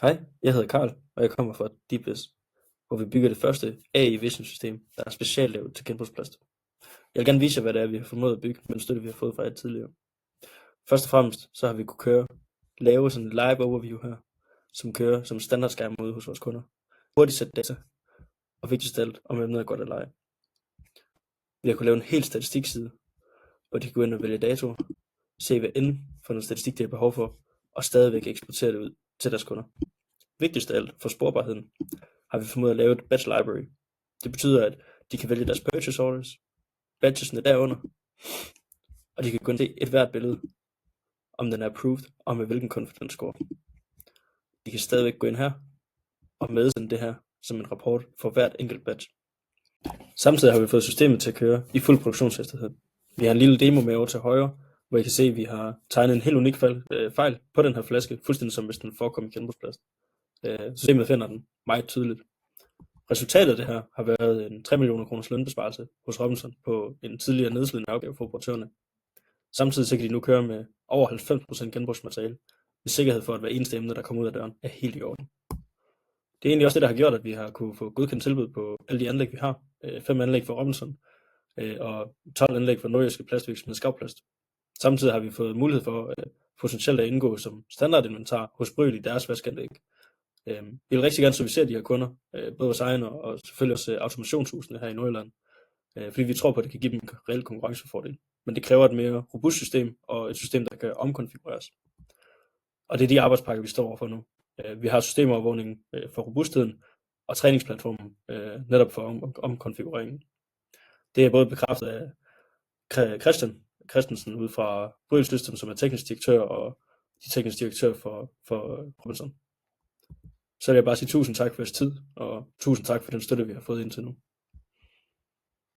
Hej, jeg hedder Karl, og jeg kommer fra DeepVis, hvor vi bygger det første AI Vision system, der er speciallavet til genbrugsplast. Jeg vil gerne vise jer, hvad det er, vi har formået at bygge med den støtte, vi har fået fra jer tidligere. Først og fremmest, så har vi kunne lave sådan en live overview her, som kører som standardskærm ude hos vores kunder. Hurtigt sætte data, og vigtigst af alt, om emnet er godt eller ej. Vi har kunnet lave en helt statistikside, hvor de kan gå ind og vælge datoer, se hvad end for noget statistik, de har behov for, og stadigvæk eksportere det ud til deres kunder. Vigtigst af alt for sporbarheden har vi formået at lave et batch library. Det betyder, at de kan vælge deres purchase orders, batchesne derunder, og de kan gå ind og se et hvert billede, om den er approved, og med hvilken confidence score. De kan stadigvæk gå ind her og medsende det her som en rapport for hvert enkelt batch. Samtidig har vi fået systemet til at køre i fuld produktionshastighed. Vi har en lille demo med over til højre, hvor I kan se, at vi har tegnet en helt unik fejl på den her flaske, fuldstændig som hvis den forekom i genbrugsplast. Systemet finder den meget tydeligt. Resultatet af det her har været en 3 millioner kroners lønbesparelse hos Robinson på en tidligere nedslidende opgave for operatørerne. Samtidig så kan de nu køre med over 90% genbrugsmateriale, med sikkerhed for, at hver eneste emne, der kommer ud af døren, er helt i orden. Det er egentlig også det, der har gjort, at vi har kunne få godkendt tilbud på alle de anlæg, vi har. 5 anlæg for Robinson, og 12 anlæg for Nordjyske Plastvirksomhed Skavplast. Samtidig har vi fået mulighed for potentielt at indgå som standardinventar hos Bryl i deres vaskeanlæg. Vi vil rigtig gerne servicere de her kunder, både vores egne og selvfølgelig også automationshusene her i Nordjylland, fordi vi tror på, at det kan give dem en reel konkurrencefordel. Men det kræver et mere robust system og et system, der kan omkonfigureres. Og det er de arbejdspakker, vi står overfor nu. Vi har systemovervågning for robustheden og træningsplatformen netop for omkonfigureringen. Det er både bekræftet af Christian Christensen ude fra Bryl System, som er teknisk direktør og de tekniske direktør for Robinson. Så vil jeg bare sige tusind tak for jeres tid, og tusind tak for den støtte, vi har fået indtil nu.